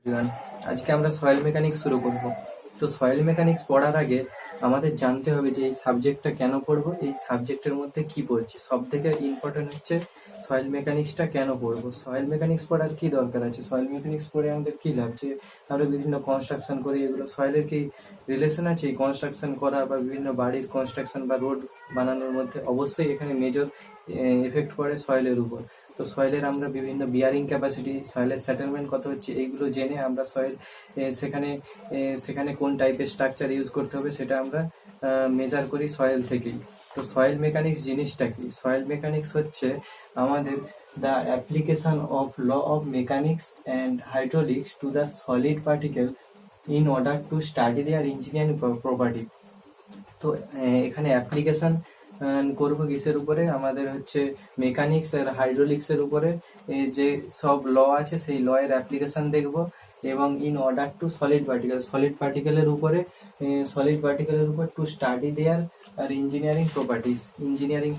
Everyone, আজকে আমরা soil mechanics শুরু করব। তো সয়েল মেকানিক্স পড়ার আগে আমাদের জানতে হবে যে এই সাবজেক্টটা কেন পড়বো, এই সাবজেক্টের মধ্যে কি পড়ছি। সব থেকে ইম্পর্টেন্ট হচ্ছে সয়েল মেকানিক্সটা কেন পড়বো, সয়েল মেকানিক্স পড়ার কি দরকার আছে, সয়েল মেকানিক্স পড়ে আমাদের কি লাভ, যে আমরা বিভিন্ন কনস্ট্রাকশন করি, এগুলো সয়েলের কি রিলেশন আছে এই কনস্ট্রাকশন করা বা বিভিন্ন বাড়ির কনস্ট্রাকশন বা রোড বানানোর মধ্যে? অবশ্যই এখানে মেজর এফেক্ট পড়ে সয়েলের উপর। তো সয়েলের আমরা বিভিন্ন বিয়ারিং ক্যাপাসিটি, সয়েলের সেটেলমেন্ট কত হচ্ছে, এইগুলো জেনে আমরা সয়েল সেখানে সেখানে কোন টাইপের স্ট্রাকচার ইউজ করতে হবে সেটা আমরা মেজার করি সয়েল থেকেই। তো সয়েল মেকানিক্স জিনিসটা কি? সয়েল মেকানিক্স হচ্ছে আমাদের the application of law of mechanics and hydraulics to the solid particle in order to study their engineering property. তো এখানে অ্যাপ্লিকেশন করবো কিসের উপরে? আমাদের হচ্ছে মেকানিক্স আর হাইড্রোলিক্স এর উপরে। যে সব ল আছে সেই ল এর অ্যাপ্লিকেশন দেখবো, এবং ইন অর্ডার টু সলিড পার্টিকেলের উপরে, সলিড পার্টিকেলের উপর টু স্টাডি দেয়ার আর ইঞ্জিনিয়ারিং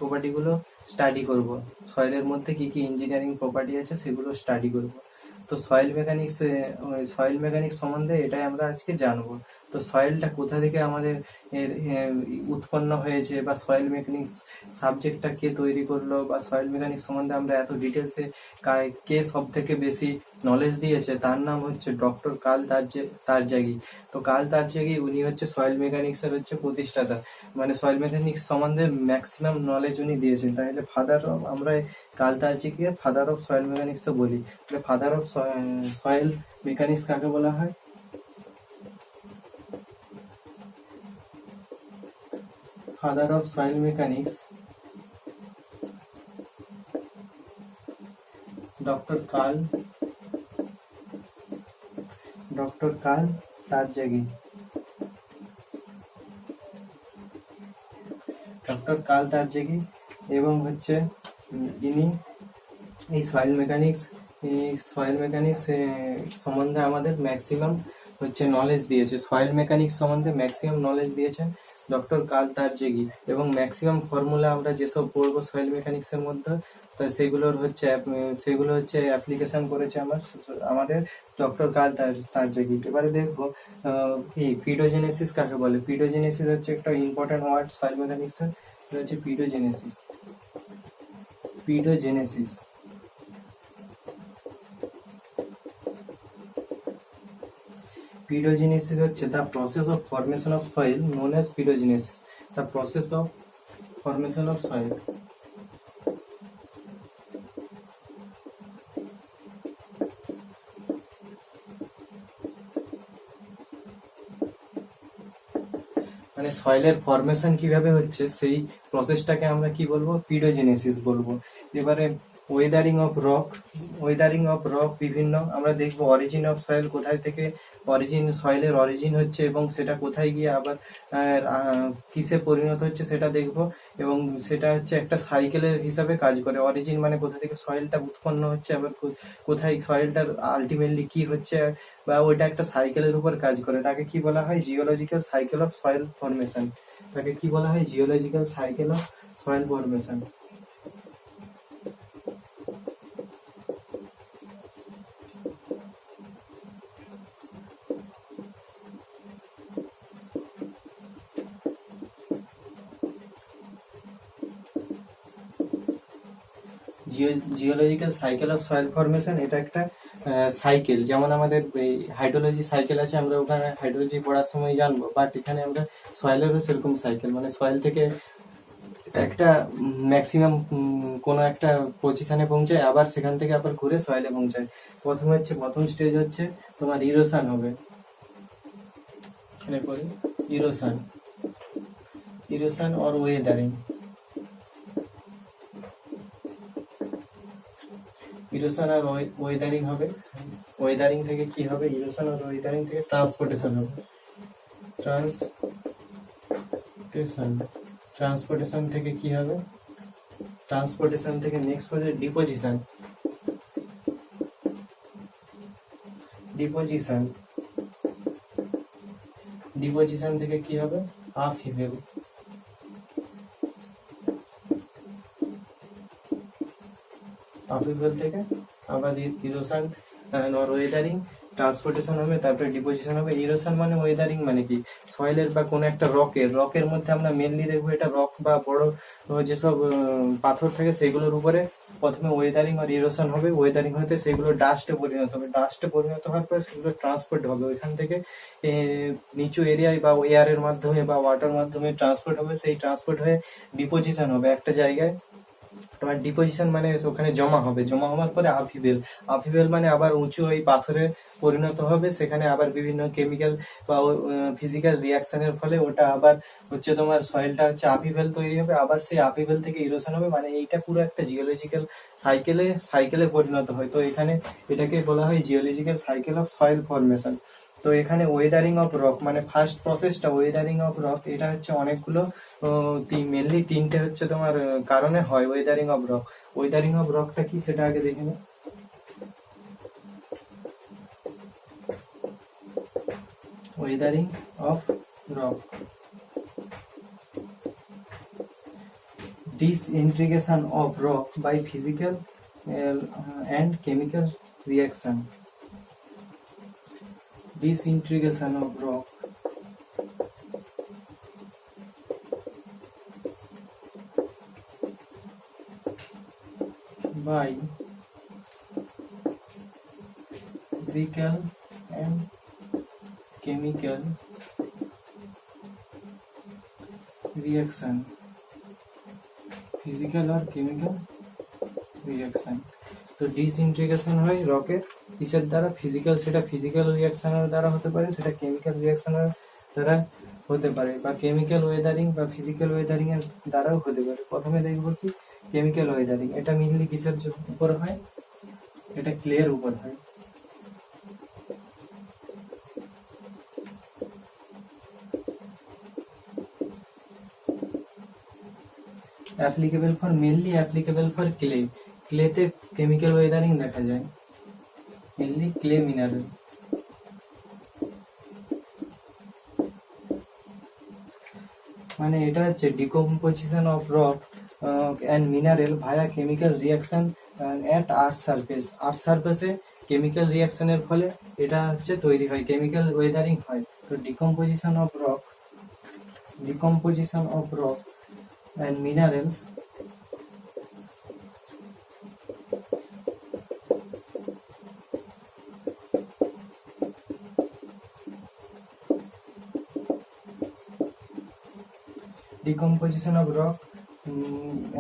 প্রপার্টি গুলো স্টাডি করব। সয়েলের মধ্যে কি কি ইঞ্জিনিয়ারিং প্রপার্টি আছে সেগুলো স্টাডি করব। তো সয়েল মেকানিক্স সম্বন্ধে এটাই আমরা আজকে জানবো। তো সয়েলটা কোথা থেকে আমাদের এর উৎপন্ন হয়েছে, বা সয়েল মেকানিক্স সাবজেক্টটা কে তৈরি করলো, বা সয়েল মেকানিক্স সম্বন্ধে আমরা এত ডিটেলসে কে সব থেকে বেশি নলেজ দিয়েছে, তার নাম হচ্ছে ডক্টর কার্ল তারজাগি। তো কার্ল তারজাগি উনি হচ্ছে সয়েল মেকানিক্স এর হচ্ছে প্রতিষ্ঠাতা, মানে সয়েল মেকানিক্স সম্বন্ধে ম্যাক্সিমাম নলেজ উনি দিয়েছেন। তাহলে ফাদার অফ, আমরা কার্ল তারজাগিকে ফাদার অফ সয়েল মেকানিক্স বলি। তাহলে ফাদার অফ সয়েল মেকানিক্স কাকে বলা হয়? Father of soil mechanics doctor Karl Terzaghi. Doctor Karl Terzaghi, এবং হচ্ছে ইনি এই সয়েল মেকানিক্স সম্বন্ধে আমাদের ম্যাক্সিমাম হচ্ছে নলেজ দিয়েছে। সয়েল মেকানিক্স সম্বন্ধে ম্যাক্সিমাম নলেজ দিয়েছেন ডক্টর কার্ল তারজাগি, এবং ম্যাক্সিমাম ফর্মুলা আমরা যেসব পড়বো সয়েল মেকানিক্স এর মধ্যে, তা সেগুলো হচ্ছে অ্যাপ্লিকেশন করেছে আমাদের ডক্টর কার্ল তারজাগি। এবারে দেখবো কি পিডোজেনেসিস কাকে বলে। পিডোজেনেসিস হচ্ছে একটা ইম্পর্টেন্ট ওয়ার্ড সয়েল মেকানিক্স এর। এটা হচ্ছে পিডোজেনেসিস। Pedogenesis হচ্ছে the process of formation of soil known as pedogenesis. The process of formation of soil. মানে সয়েলের ফরমেশন কিভাবে হচ্ছে সেই প্রসেসটাকে আমরা কি বলবো? পিডোজেনেসিস বলবো। এবারে ওয়েদারিং অফ রক বিভিন্ন আমরা দেখবো। অরিজিন অফ সয়েল, কোথায় থেকে সয়েলের অরিজিন হচ্ছে এবং সেটা কোথায় গিয়ে আবার কিসে পরিণত হচ্ছে সেটা দেখবো। এবং সেটা হচ্ছে একটা সাইকেলের হিসাবে কাজ করে। অরিজিন মানে কোথা থেকে সয়েলটা উৎপন্ন হচ্ছে, আবার কোথায় সয়েলটার আলটিমেটলি কি হচ্ছে, বা ওইটা একটা সাইকেলের উপর কাজ করে। তাকে কি বলা হয়? Geological cycle of soil formation. তাকে কি বলা হয়? Geological cycle of soil formation. Geological cycle of soil formation এটা একটা সাইকেল। যেমন আমাদের হাইড্রোলজি সাইকেল আছে, আমরা ওখানে হাইড্রোলজি পড়ার সময় জানবো, বাট এখানে আমরা সয়েলেরও সেরকম সাইকেল, মানে সয়েল থেকে একটা ম্যাক্সিমাম কোনো একটা পজিশনে পৌঁছায়, আবার সেখান থেকে আবার ঘুরে সয়েলে পৌঁছায়। প্রথম স্টেজ হচ্ছে তোমার ইরোশন হবে। এখানে করি ইরোশন অর ওয়েদারিং। ইরোশন আর ওয়েদারিং হবে। ওয়েদারিং থেকে কি হবে? ইরোশন আর ওয়েদারিং থেকে ট্রান্সপোর্টেশন হবে। ট্রান্সপোর্টেশন থেকে কি হবে? ট্রান্সপোর্টেশন থেকে নেক্সট হচ্ছে ডিপোজিশন। ডিপোজিশন থেকে কি হবে? আপহিভেল। থেকে আবার ইরোশন আর ওয়েদারিং, ট্রান্সপোর্টেশন হবে, তারপরে ডিপোজিশন হবে। ইরোশন মানে ওয়েদারিং মানে কি, সয়েলের বা কোনো একটা রকের মধ্যে আমরা মেনলি দেখবো এটা রক বা বড় যেসব পাথর থাকে সেগুলোর উপরে প্রথমে ওয়েদারিং আর ইরোশন হবে। ওয়েদারিং হতে সেগুলো ডাস্টে পরিণত হবে, ডাস্টে পরিণত হওয়ার পরে সেগুলো ট্রান্সপোর্ট হবে ওইখান থেকে নিচু এরিয়ায় বা এয়ারের মাধ্যমে বা ওয়াটার মাধ্যমে ট্রান্সপোর্ট হবে। সেই ট্রান্সপোর্ট হয়ে ডিপোজিশন হবে একটা জায়গায়। তোমার ডিপোজিশন মানে ওখানে জমা হবে, জমা হওয়ার পরে আফিভেল মানে আবার উঁচু ওই পাথরে পরিণত হবে। সেখানে আবার বিভিন্ন কেমিক্যাল বা ফিজিক্যাল রিয়াকশনের ফলে ওটা আবার হচ্ছে তোমার সয়েলটা হচ্ছে আফিভেল তৈরি হবে, আবার সেই আফিভেল থেকে ইরোশন হবে। মানে এইটা পুরো একটা জিওলজিক্যাল সাইকেলে পরিণত হয়। তো এখানে এটাকে বলা হয় geological cycle of soil formation. তো এখানে ওয়েদারিং অফ রক মানে ফার্স্ট প্রসেসটা ওয়েদারিং অফ রক, এটা হচ্ছে অনেকগুলো মেনলি তিনটে হচ্ছে তোমার কারণে হয় weathering of rock. Weathering of রকটা কি সেটা আগে দেখে নি। Weathering of rock, disintegration of rock by physical and chemical reaction. Disintegration of rock by physical and chemical reaction. Physical আর কেমিক্যাল রিয়াকশন। তো ডিসইন্টিগ্রেশন হয় রকের কিসের দ্বারা, ফিজিক্যাল, সেটা ফিজিক্যাল রিয়াকশনের দ্বারা হতে পারে, সেটা কেমিক্যাল রিয়াকশনের দ্বারা হতে পারে, বা কেমিক্যাল ওয়েদারিং বা ফিজিক্যাল ওয়েদারিং এর দ্বারাও হতে পারে। প্রথমে দেখবো কি কেমিক্যাল ওয়েদারিং, এটা মেইনলি কিসের উপর হয়, এটা ক্লের উপর হয়। mainly applicable for clay. ক্লেতে কেমিক্যাল ওয়েদারিং দেখা যায়, মেইনলি ক্লে মিনারেল। মানে এটা হচ্ছে decomposition of rock and mineral via chemical reaction at earth surface. Earth সারফেসে কেমিক্যাল রিয়াকশনের ফলে এটা হচ্ছে তৈরি হয়, কেমিক্যাল ওয়েদারিং হয়। তো decomposition of rock and minerals decomposition of rock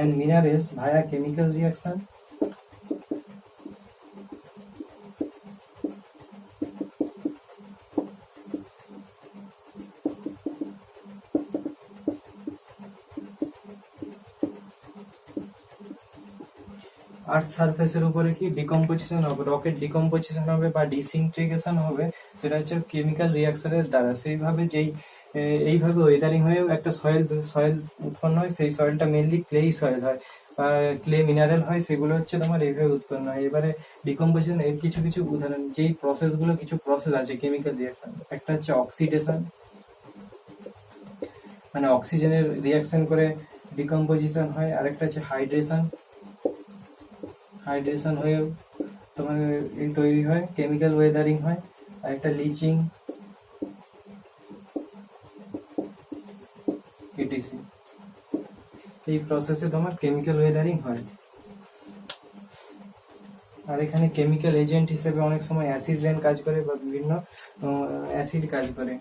and minerals via chemical reaction আর্থ সারফেসের উপরে কি ডিকম্পোজিশন হবে, রকেট ডিকম্পোজিশন হবে বা ডিসইন্টিগ্রেশন হবে, সেটা হচ্ছে কেমিক্যাল রিয়াকশনের দ্বারা। সেইভাবে এইভাবে ওয়েদারিং হয়ে একটা সয়েল উৎপন্ন হয়। সেই সয়েলটা মেনলি ক্লেই সয়েল হয় বা ক্লে মিনারেল হয়, সেগুলো হচ্ছে তোমার এইভাবে উৎপন্ন হয়। এবারে ডিকম্পোজিশন এর কিছু কিছু উদাহরণ, যেই প্রসেসগুলো, কিছু প্রসেস আছে কেমিক্যাল রিয়াকশন। একটা হচ্ছে অক্সিডেশন, মানে অক্সিজেনের রিয়াকশন করে ডিকম্পোজিশন হয়। আরেকটা হচ্ছে হাইড্রেশন হয়ে তোমার এই তৈরি হয়, কেমিক্যাল ওয়েদারিং হয়। আর একটা লিচিং ইটিসি, এই প্রসেসে তোমার কেমিক্যাল ওয়েদারিং হয়। আর এখানে কেমিক্যাল এজেন্ট হিসেবে অনেক সময় অ্যাসিড রেন কাজ করে বা বিভিন্ন অ্যাসিড কাজ করে,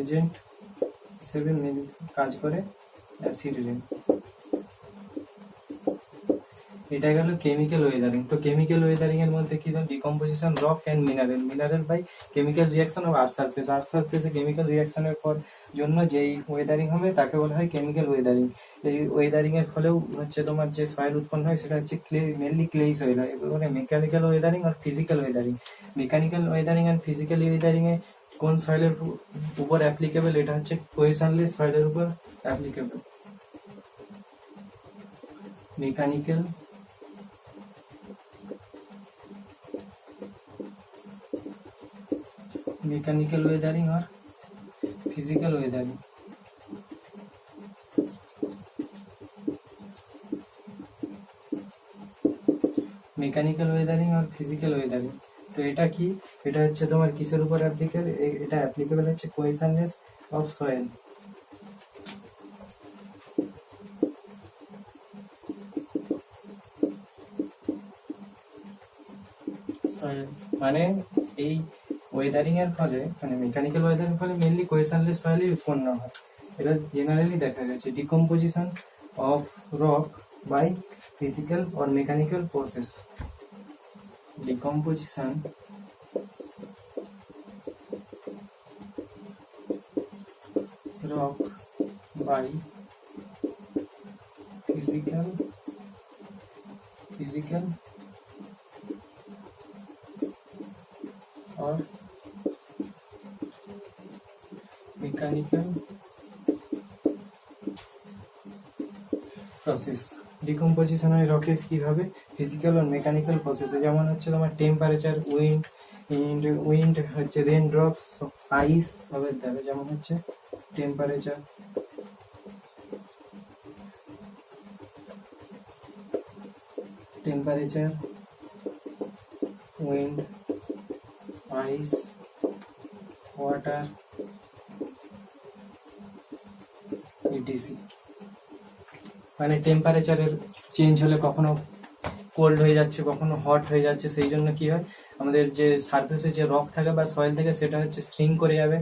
এজেন্ট হিসেবে কাজ করে অ্যাসিড রেন। এটা গেল কেমিক্যাল ওয়েদারিং। তো কেমিক্যাল ওয়েদারিং এর মধ্যে কি decomposition rock and mineral by chemical reaction of earth surface. Earth সারফেসে কেমিক্যাল রিয়াকশনের পর জন্য যেই ওয়েদারিং হবে তাকে বলা হয় কেমিক্যাল ওয়েদারিং। এই ওয়েদারিং এর ফলেও হচ্ছে তোমার যে সয়েল উৎপন্ন হয় সেটা হচ্ছে ক্লে, মেনলি ক্লেই সয়েল হয়। এবারে মেকানিক্যাল ওয়েদারিং আর physical weathering. Mechanical weathering and physical weathering এ কোন সয়েলের উপর অ্যাপ্লিকেবল, এটা হচ্ছে কোয়েশনলেস সয়েলের উপর অ্যাপ্লিকেবল। मैकेनिकल वेदरिंग और फिजिकल वेदरिंग। মেকানিক্যাল ওয়েদারিং আর ফিজিক্যাল ওয়েদারিং। তো এটা কি, এটা হচ্ছে তোমার কিসের উপর অ্যাপ্লিকেবল? এটা অ্যাপ্লিকেবল হচ্ছে কোয়েশনলেস অফ সয়েল। সয়েল মানে এই ওয়েদারিং এর ফলে, মানে মেকানিক্যাল ওয়েদারিং এর ফলে মেইনলি কোয়েশনলেস সয়েলই উৎপন্ন হয়। এটা জেনারেলি দেখা গেছে decomposition of rock by physical or mechanical process. Decomposition rock by physical or mechanical process. Decomposition হয় রকের কিভাবে? ফিজিক্যাল আর মেকানিক্যাল প্রসেসে, যেমন হচ্ছে তোমার টেম্পারেচার, উইন্ড হচ্ছে রেন ড্রপস, আইস ভাবে দেবে, যেমন হচ্ছে টেম্পারেচার, উইন্ড, আইস, ওয়াটার, ইটিসি। মানে টেম্পারেচারের চেঞ্জ হলে কখনো কোল্ড হয়ে যাচ্ছে, কখনো হট হয়ে যাচ্ছে, সেই জন্য কি হয় আমাদের যে সারফেসে যে রক থাকে বা সয়েল থাকে সেটা হচ্ছে শ্রিঙ্ক করে যাবে,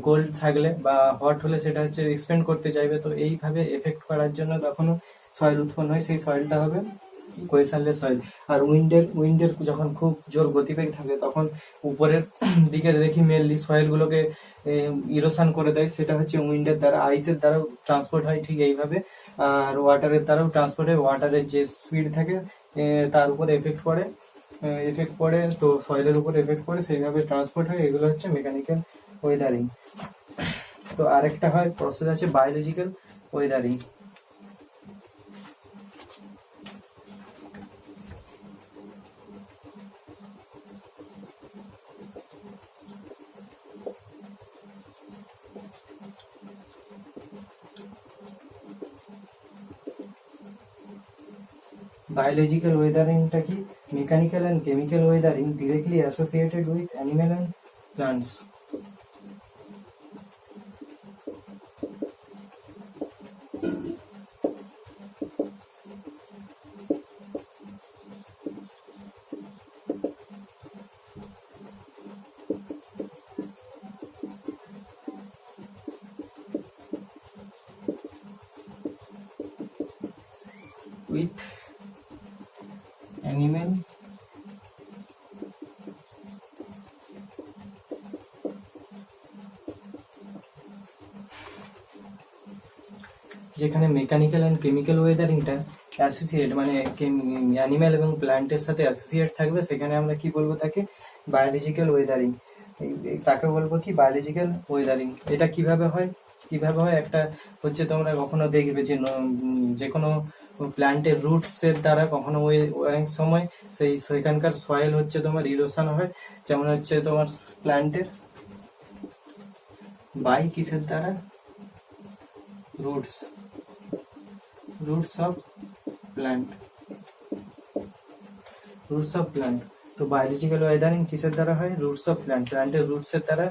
কোল্ড থাকলে বা হট হলে সেটা হচ্ছে এক্সপেন্ড করতে চাইবে। তো এইভাবে এফেক্ট করার জন্য কখনো সয়েল উৎপন্ন হয়, সেই সয়েলটা হবে কোয়েশনলেস সয়েল। আর উইন্ডের যখন খুব জোর গতিবেগ থাকে তখন উপরের দিকে দেখি মেনলি সয়েল গুলোকে ইরোশন করে দেয়, সেটা হচ্ছে উইন্ডের দ্বারা। আইসের দ্বারাও ট্রান্সপোর্ট হয় ঠিক এইভাবে, আর ওয়াটারের দ্বারাও ট্রান্সপোর্ট হয়। ওয়াটারের যে স্পিড থাকে তার উপর এফেক্ট পড়ে, তো সয়েলের উপর এফেক্ট পড়ে, সেইভাবে ট্রান্সপোর্ট হয়। এগুলো হচ্ছে মেকানিক্যাল ওয়েদারিং। তো আরেকটা হয় প্রসেস আছে বায়োলজিক্যাল ওয়েদারিং। Biological weathering টা কি? Mechanical and chemical weathering directly associated with animal and plants. With animal যেখানে মেকানিক্যাল এন্ড কেমিক্যাল ওয়েদারিংটা অ্যাসোসিয়েট, মানে অ্যানিম্যাল এবং প্ল্যান্টের সাথে অ্যাসোসিয়েট থাকবে, সেখানে আমরা কি বলবো তাকে? Biological Wuthering. তাকে বলবো কি? Biological Wuthering. এটা কিভাবে হয়? একটা হচ্ছে তোমরা কখনো দেখবে যে যে কোনো প্ল্যান্টের রুটস এর দ্বারা কখনো অনেক সময় সেখানকার সয়েল হচ্ছে তোমার ইরোশন হয়, যেমন হচ্ছে তোমার প্ল্যান্টের বাই কিসের দ্বারা? Roots of plant. তো বায়োলজিক্যাল ওয়েদারিং কিসের দ্বারা হয়? রুটস অফ প্ল্যান্ট, প্ল্যান্টের রুটস এর দ্বারা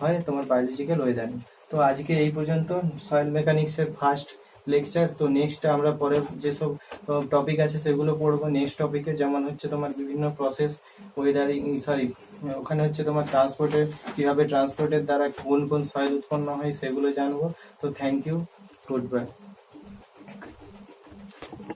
হয় তোমার বায়োলজিক্যাল ওয়েদারিং। তো আজকে এই পর্যন্ত সয়েল মেকানিক্স এর ফার্স্ট লেকচার। তো নেক্সট আমরা পরে যেসব টপিক আছে সেগুলো পড়বো নেক্সট টপিকে, যেমন হচ্ছে তোমার বিভিন্ন প্রসেস ওয়েদারিং, ওখানে হচ্ছে তোমার কিভাবে ট্রান্সপোর্টের দ্বারা কোন কোন সয়েল উৎপন্ন হয় সেগুলো জানবো। তো থ্যাংক ইউ, গুড বাই।